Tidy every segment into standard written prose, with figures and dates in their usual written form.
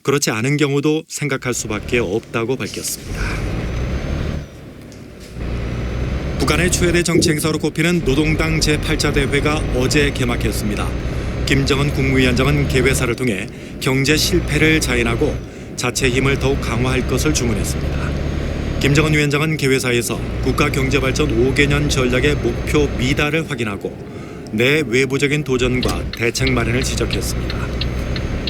그렇지 않은 경우도 생각할 수밖에 없다고 밝혔습니다. 북한의 최대 정치 행사로 꼽히는 노동당 제8차 대회가 어제 개막했습니다. 김정은 국무위원장은 개회사를 통해 경제 실패를 자인하고 자체 힘을 더욱 강화할 것을 주문했습니다. 김정은 위원장은 개회사에서 국가 경제발전 5개년 전략의 목표 미달을 확인하고 내 외부적인 도전과 대책 마련을 지적했습니다.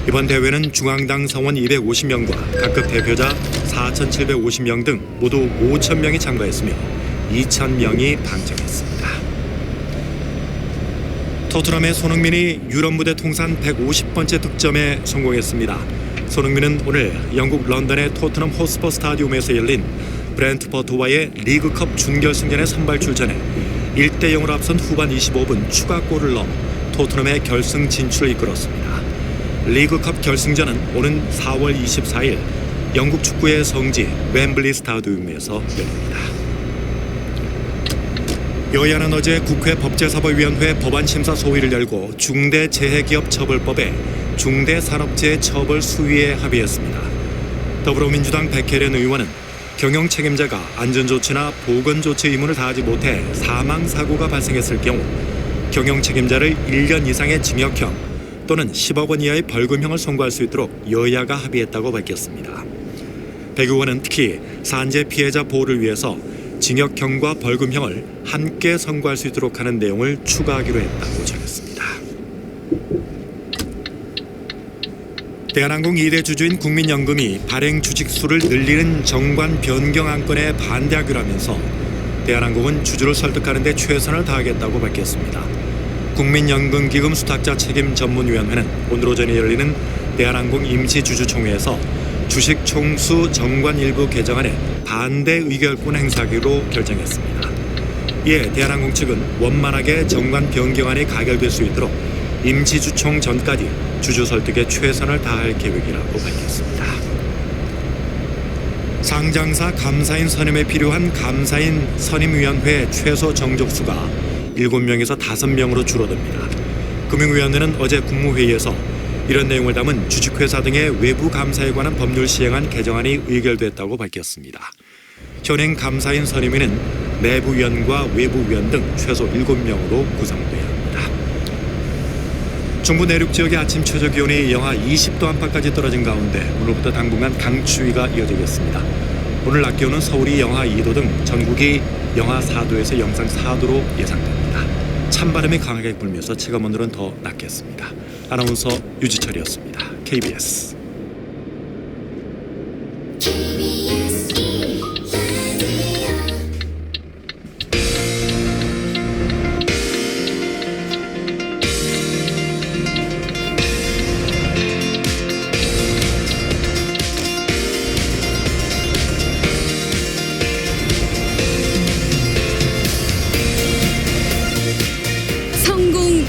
이번 대회는 중앙당 성원 250명과 각급 대표자 4,750명 등 모두 5,000명이 참가했으며 2,000명이 방청했습니다. 토트넘의 손흥민이 유럽 무대 통산 150번째 득점에 성공했습니다. 손흥민은 오늘 영국 런던의 토트넘 호스퍼 스타디움에서 열린 브렌트퍼트와의 리그컵 준결승전에 선발 출전해 1대0으로 앞선 후반 25분 추가골을 넣어 토트넘의 결승 진출을 이끌었습니다. 리그컵 결승전은 오는 4월 24일 영국 축구의 성지 웸블리 스타디움에서 열립니다. 여야는 어제 국회 법제사법위원회 법안심사 소위를 열고 중대재해기업처벌법에 중대산업재해 처벌 수위에 합의했습니다. 더불어민주당 백혜련 의원은 경영 책임자가 안전조치나 보건조치 의무를 다하지 못해 사망사고가 발생했을 경우 경영 책임자를 1년 이상의 징역형 또는 10억 원 이하의 벌금형을 선고할 수 있도록 여야가 합의했다고 밝혔습니다. 백 의원은 특히 산재 피해자 보호를 위해서 징역형과 벌금형을 함께 선고할 수 있도록 하는 내용을 추가하기로 했다고 전했습니다. 대한항공 2대 주주인 국민연금이 발행 주식수를 늘리는 정관 변경 안건에 반대하기로 하면서 대한항공은 주주를 설득하는 데 최선을 다하겠다고 밝혔습니다. 국민연금기금 수탁자 책임전문위원회는 오늘 오전에 열리는 대한항공 임시주주총회에서 주식 총수 정관 일부 개정안에 반대 의결권 행사하기로 결정했습니다. 이에 대한항공 측은 원만하게 정관 변경안이 가결될 수 있도록 임시주총 전까지 주주 설득에 최선을 다할 계획이라고 밝혔습니다. 상장사 감사인 선임에 필요한 감사인 선임위원회 최소 정족수가 7명에서 5명으로 줄어듭니다. 금융위원회는 어제 국무회의에서 이런 내용을 담은 주식회사 등의 외부 감사에 관한 법률 시행안 개정안이 의결됐다고 밝혔습니다. 현행 감사인 선임위는 내부위원과 외부위원 등 최소 7명으로 구성돼야 합니다. 중부 내륙 지역의 아침 최저 기온이 영하 20도 안팎까지 떨어진 가운데 오늘부터 당분간 강추위가 이어지겠습니다. 오늘 낮 기온은 서울이 영하 2도 등 전국이 영하 4도에서 영상 4도로 예상됩니다. 찬바람이 강하게 불면서 체감온도는 더 낮겠습니다. 아나운서 유지철이었습니다. KBS.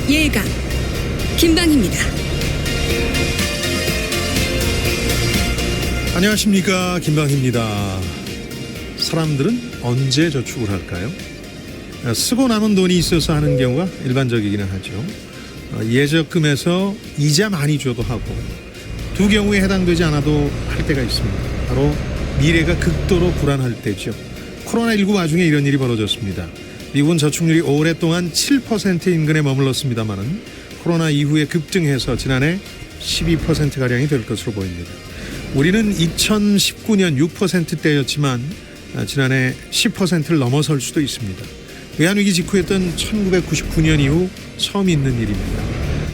예감 김방희입니다. 안녕하십니까, 김방희입니다. 사람들은 언제 저축을 할까요? 쓰고 남은 돈이 있어서 하는 경우가 일반적이기는 하죠. 예적금에서 이자 많이 줘도 하고 두 경우에 해당되지 않아도 할 때가 있습니다. 바로 미래가 극도로 불안할 때죠. 코로나19 와중에 이런 일이 벌어졌습니다. 미국은 저축률이 오랫동안 7% 인근에 머물렀습니다마는 코로나 이후에 급등해서 지난해 12%가량이 될 것으로 보입니다. 우리는 2019년 6%대였지만 지난해 10%를 넘어설 수도 있습니다. 외환위기 직후였던 1999년 이후 처음 있는 일입니다.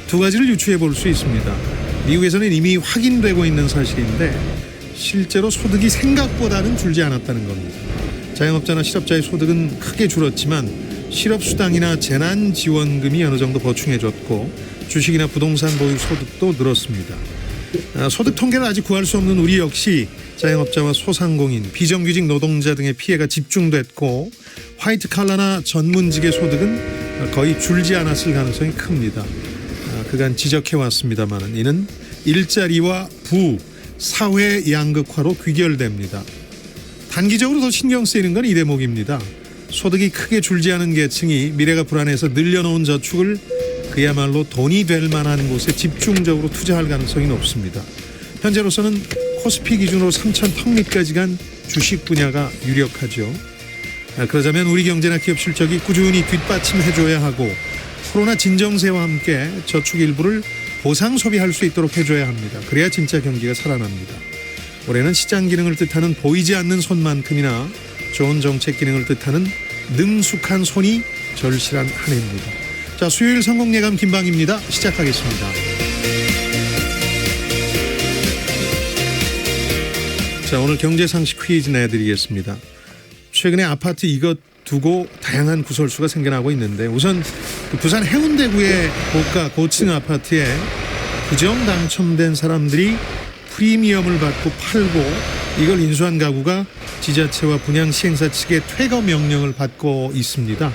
두 가지를 유추해 볼 수 있습니다. 미국에서는 이미 확인되고 있는 사실인데 실제로 소득이 생각보다는 줄지 않았다는 겁니다. 자영업자나 실업자의 소득은 크게 줄었지만 실업수당이나 재난지원금이 어느 정도 보충해줬고 주식이나 부동산 보유 소득도 늘었습니다. 소득 통계를 아직 구할 수 없는 우리 역시 자영업자와 소상공인, 비정규직 노동자 등의 피해가 집중됐고 화이트 칼라나 전문직의 소득은 거의 줄지 않았을 가능성이 큽니다. 그간 지적해왔습니다만 이는 일자리와 부, 사회 양극화로 귀결됩니다. 단기적으로 더 신경 쓰이는 건 이 대목입니다. 소득이 크게 줄지 않은 계층이 미래가 불안해서 늘려놓은 저축을 그야말로 돈이 될 만한 곳에 집중적으로 투자할 가능성이 높습니다. 현재로서는 코스피 기준으로 3천 턱밑까지 간 주식 분야가 유력하죠. 그러자면 우리 경제나 기업 실적이 꾸준히 뒷받침해줘야 하고 코로나 진정세와 함께 저축 일부를 보상 소비할 수 있도록 해줘야 합니다. 그래야 진짜 경기가 살아납니다. 올해는 시장 기능을 뜻하는 보이지 않는 손만큼이나 좋은 정책 기능을 뜻하는 능숙한 손이 절실한 한 해입니다. 자, 수요일 성공예감 김방입니다. 시작하겠습니다. 자, 오늘 경제상식 퀴즈 내드리겠습니다. 최근에 아파트 이것 두고 다양한 구설수가 생겨나고 있는데 우선 부산 해운대구의 고가 고층 아파트에 부정 당첨된 사람들이 프리미엄을 받고 팔고 이걸 인수한 가구가 지자체와 분양 시행사 측의 퇴거 명령을 받고 있습니다.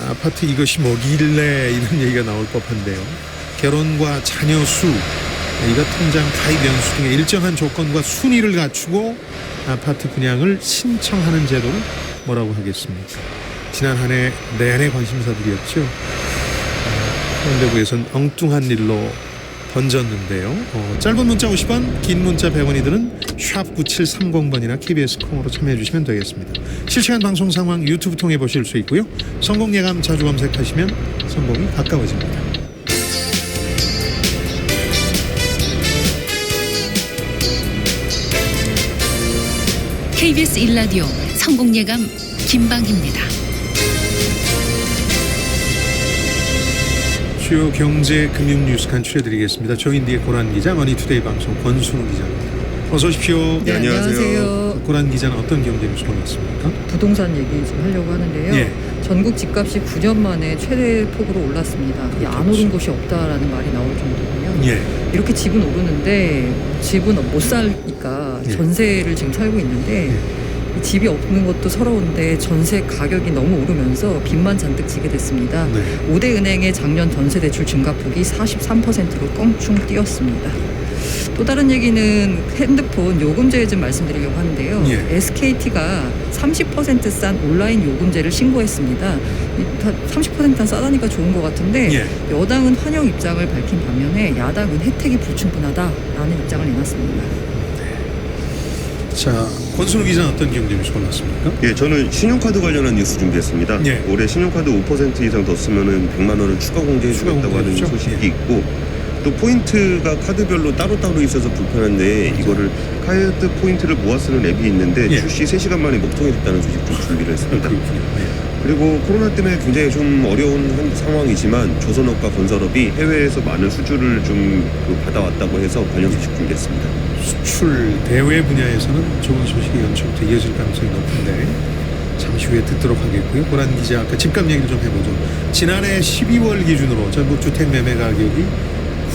아파트 이것이 뭐길래 이런 얘기가 나올 법한데요. 결혼과 자녀 수, 이거 통장 가입 연수 등의 일정한 조건과 순위를 갖추고 아파트 분양을 신청하는 제도를 뭐라고 하겠습니까? 지난 한 해 내내 관심사들이었죠. 해운대구에서는 엉뚱한 일로 던졌는데요. 짧은 문자 50원, 긴 문자 100원이 드는 샵 9730번이나 KBS 콩으로 참여해 주시면 되겠습니다. 실시간 방송 상황 유튜브 통해 보실 수 있고요. 성공예감 자주 검색하시면 성공이 가까워집니다. KBS 1라디오 성공예감 김방희입니다. 주요 경제 금융 뉴스 간추려드리겠습니다. 조인디의 고란 기자, 머니투데이 방송 권순우 기자입니다. 어서 오십시오. 네, 안녕하세요. 고란 기자는 어떤 경제 뉴스 골랐습니까? 부동산 얘기 좀 하려고 하는데요. 예. 전국 집값이 9년 만에 최대 폭으로 올랐습니다. 안 오른 곳이 없다라는 말이 나올 정도군요. 예. 이렇게 집은 오르는데 집은 못 사니까 예. 전세를 지금 살고 있는데 이 집이 없는 것도 서러운데 전세 가격이 너무 오르면서 빚만 잔뜩 지게 됐습니다. 네. 5대 은행의 작년 전세 대출 증가폭이 43%로 껑충 뛰었습니다. 또 다른 얘기는 핸드폰 요금제에 좀 말씀드리려고 하는데요. 예. SKT가 30% 싼 온라인 요금제를 신고했습니다. 30%는 싸다니까 좋은 것 같은데 예. 여당은 환영 입장을 밝힌 반면에 야당은 혜택이 불충분하다라는 입장을 내놨습니다. 자, 권순우 기자는 어떤 경제 뉴스 골랐습니까? 예, 저는 신용카드 관련한 뉴스 준비했습니다. 예. 올해 신용카드 5% 이상 더 쓰면은 100만 원을 추가 공제해주겠다고 하는 공제해주죠? 소식이 예. 있고, 또 포인트가 카드별로 따로따로 있어서 불편한데 이거를 카드 포인트를 모아 쓰는 앱이 있는데 예. 출시 3시간 만에 먹통이 됐다는 소식 좀 준비를 했습니다. 그렇군요. 그리고 코로나 때문에 굉장히 좀 어려운 상황이지만 조선업과 건설업이 해외에서 많은 수주를 좀 받아왔다고 해서 관련 소식 준비했습니다. 수출 대외 분야에서는 좋은 소식이 연초부터 이어질 가능성이 높은데 잠시 후에 듣도록 하겠고요. 고란 기자, 아까 집값 얘기를 좀 해보죠. 지난해 12월 기준으로 전국 주택 매매 가격이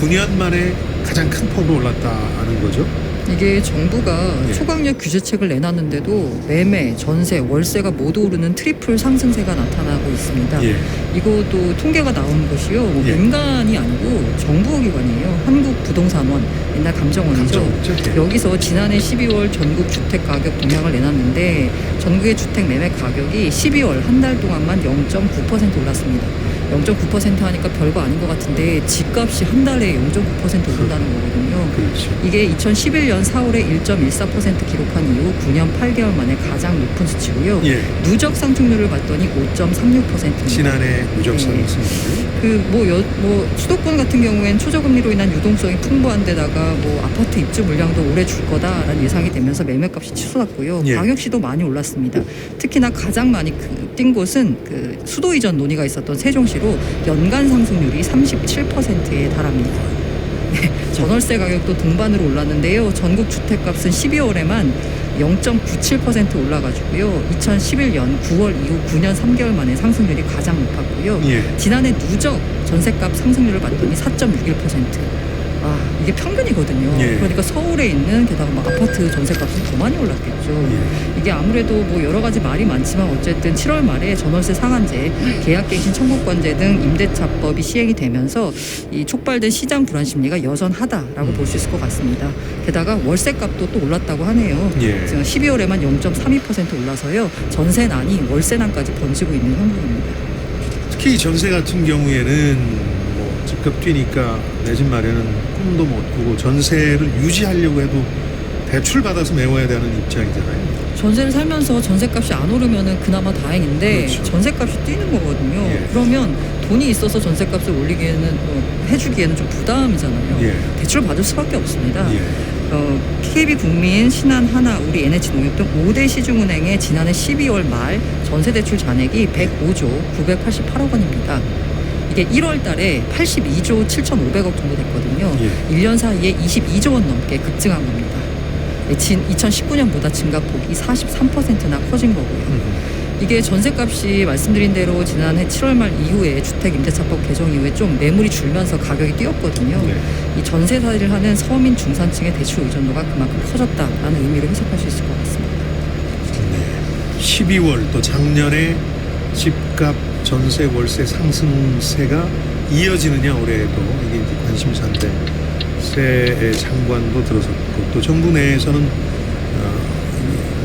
9년 만에 가장 큰 폭으로 올랐다는 거죠. 이게 정부가 예. 초강력 규제책을 내놨는데도 매매, 전세, 월세가 모두 오르는 트리플 상승세가 나타나고 있습니다. 예. 이것도 통계가 나온 것이요. 예. 민간이 아니고 정부 기관이에요. 한국부동산원, 옛날 감정원이죠. 감정원이죠. 예. 여기서 지난해 12월 전국 주택 가격 동향을 내놨는데 전국의 주택 매매 가격이 12월 한 달 동안만 0.9% 올랐습니다. 0.9% 하니까 별거 아닌 것 같은데 집값이 한 달에 0.9% 오른다는 거거든요. 그렇죠. 이게 2011년 4월에 1.14% 기록한 이후 9년 8개월 만에 가장 높은 수치고요. 예. 누적 상승률을 봤더니 5.36%입니다. 지난해 누적 네. 상승률. 수도권 같은 경우엔 초저금리로 인한 유동성이 풍부한 데다가 아파트 입주 물량도 오래 줄 거다라는 예상이 되면서 매매값이 치솟았고요. 예. 광역시도 많이 올랐습니다. 특히나 가장 많이 뛴 곳은 수도 이전 논의가 있었던 세종시로 연간 상승률이 37%에 달합니다. 전월세 가격도 동반으로 올랐는데요. 전국 주택값은 12월에만 0.97% 올라가지고요. 2011년 9월 이후 9년 3개월 만에 상승률이 가장 높았고요. 예. 지난해 누적 전세값 상승률을 봤더니 4.61%. 이게 평균이거든요. 예. 그러니까 서울에 있는 게다가 아파트 전세값은 더 많이 올랐겠죠. 예. 이게 아무래도 여러 가지 말이 많지만 어쨌든 7월 말에 전월세 상한제, 계약갱신 청구권제 등 임대차법이 시행이 되면서 이 촉발된 시장 불안 심리가 여전하다라고 볼 수 있을 것 같습니다. 게다가 월세값도 또 올랐다고 하네요. 예. 지금 12월에만 0.32% 올라서요. 전세난이 월세난까지 번지고 있는 형국입니다. 특히 전세 같은 경우에는 집값 뛰니까 내 집 마련은 꿈도 못 꾸고 전세를 유지하려고 해도 대출 받아서 메워야 되는 입장이잖아요. 전세를 살면서 전세값이 안 오르면은 그나마 다행인데 그렇죠. 전세값이 뛰는 거거든요. 예. 그러면 돈이 있어서 전세값을 올리기에는 해주기에는 좀 부담이잖아요. 예. 대출 받을 수밖에 없습니다. 예. KB국민, 신한, 하나, 우리 NH농협 등 5대 시중은행의 지난해 12월 말 전세대출 잔액이 105조 988억 원입니다. 이게 1월 달에 82조 7,500억 정도 됐거든요. 예. 1년 사이에 22조 원 넘게 급증한 겁니다. 2019년보다 증가폭이 43%나 커진 거고요. 이게 전세값이 말씀드린 대로 지난해 7월 말 이후에 주택임대차법 개정 이후에 좀 매물이 줄면서 가격이 뛰었거든요. 네. 이 전세살이를 하는 서민 중산층의 대출 의존도가 그만큼 커졌다라는 의미로 해석할 수 있을 것 같습니다. 네. 12월 또 작년에 집값 전세 월세 상승세가 이어지느냐 올해도 이게 이제 관심사인데 세의 장관도 들어섰고 또 정부 내에서는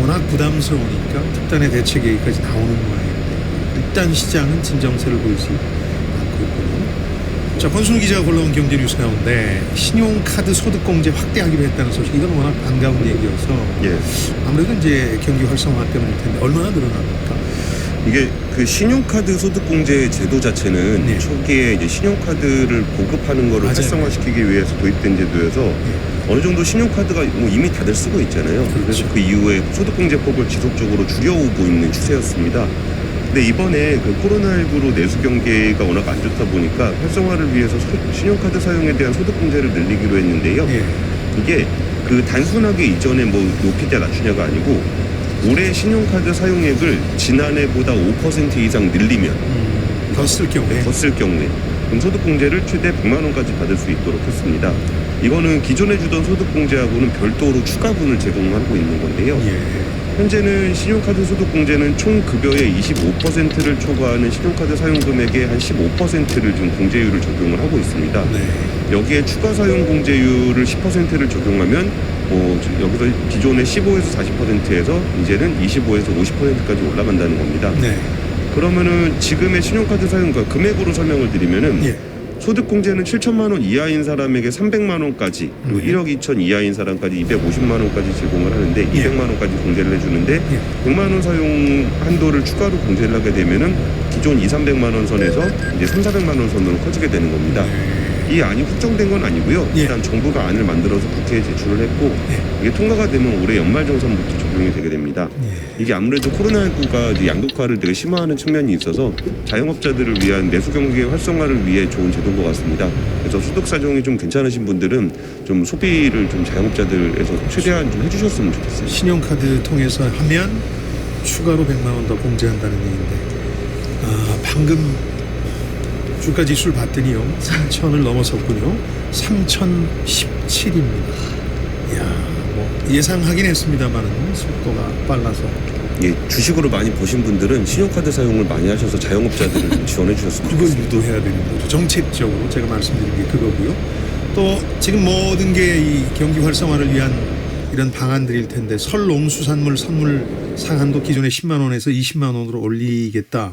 워낙 부담스러우니까 특단의 대책 얘기까지 나오는 모양인데 일단 시장은 진정세를 보이지 않고 있거든요. 자, 권순우 기자가 골라온 경제뉴스 가운데 신용카드 소득공제 확대하기로 했다는 소식, 이건 워낙 반가운 얘기여서 예. 아무래도 이제 경기 활성화 때문일 텐데 얼마나 늘어납니까? 이게 그 신용카드 소득공제 제도 자체는 네. 초기에 이제 신용카드를 보급하는 거를 맞아요. 활성화시키기 위해서 도입된 제도여서 어느 정도 신용카드가 뭐 이미 다들 쓰고 있잖아요. 그렇죠. 그래서 그 이후에 소득공제폭을 지속적으로 줄여오고 있는 추세였습니다. 근데 이번에 그 코로나19로 내수 경기가 워낙 안 좋다 보니까 활성화를 위해서 신용카드 사용에 대한 소득공제를 늘리기로 했는데요. 예. 이게 그 단순하게 이전에 뭐 높이냐 낮추냐가 아니고 올해 신용카드 사용액을 지난해보다 5% 이상 늘리면 더 쓸 경우에 더 쓸 경우에 그럼 소득공제를 최대 100만 원까지 받을 수 있도록 했습니다. 이거는 기존에 주던 소득공제하고는 별도로 추가분을 제공하고 있는 건데요. 예. 현재는 신용카드 소득공제는 총 급여의 25%를 초과하는 신용카드 사용금액의 한 15%를 지금 공제율을 적용을 하고 있습니다. 네. 여기에 추가 사용 공제율을 10%를 적용하면 여기서 기존의 15에서 40%에서 이제는 25에서 50%까지 올라간다는 겁니다. 네. 그러면은 지금의 신용카드 사용과 금액으로 설명을 드리면은 예. 소득공제는 7천만 원 이하인 사람에게 300만 원까지 그리고 1억 2천 이하인 사람까지 250만 원까지 제공을 하는데 예. 200만 원까지 공제를 해주는데 예. 100만 원 사용 한도를 추가로 공제를 하게 되면은 기존 2, 300만 원 선에서 이제 3, 400만 원 선으로 커지게 되는 겁니다. 이 안이 확정된 건 아니고요. 예. 일단 정부가 안을 만들어서 국회에 제출을 했고 예. 이게 통과가 되면 올해 연말정산부터 적용이 되게 됩니다. 예. 이게 아무래도 코로나19가 이제 양극화를 되게 심화하는 측면이 있어서 자영업자들을 위한 내수 경기의 활성화를 위해 좋은 제도인 것 같습니다. 그래서 소득 사정이 좀 괜찮으신 분들은 좀 소비를 좀 자영업자들에서 최대한 좀 해주셨으면 좋겠어요. 신용카드 통해서 하면 추가로 100만 원 더 공제한다는 얘기인데 방금 주가 지수를 봤더니요 3,000을 넘어섰군요. 3,017입니다. 이야, 뭐 예상하긴 했습니다만은 속도가 빨라서. 예, 주식으로 많이 보신 분들은 신용카드 사용을 많이 하셔서 자영업자들을 좀 지원해 주셨으면 그걸 좋겠습니다. 유도해야 되는 거죠. 정책적으로 제가 말씀드린 게 그거고요. 또 지금 모든 게 이 경기 활성화를 위한 이런 방안들일 텐데 설 농수산물 선물 상한도 기존의 10만 원에서 20만 원으로 올리겠다.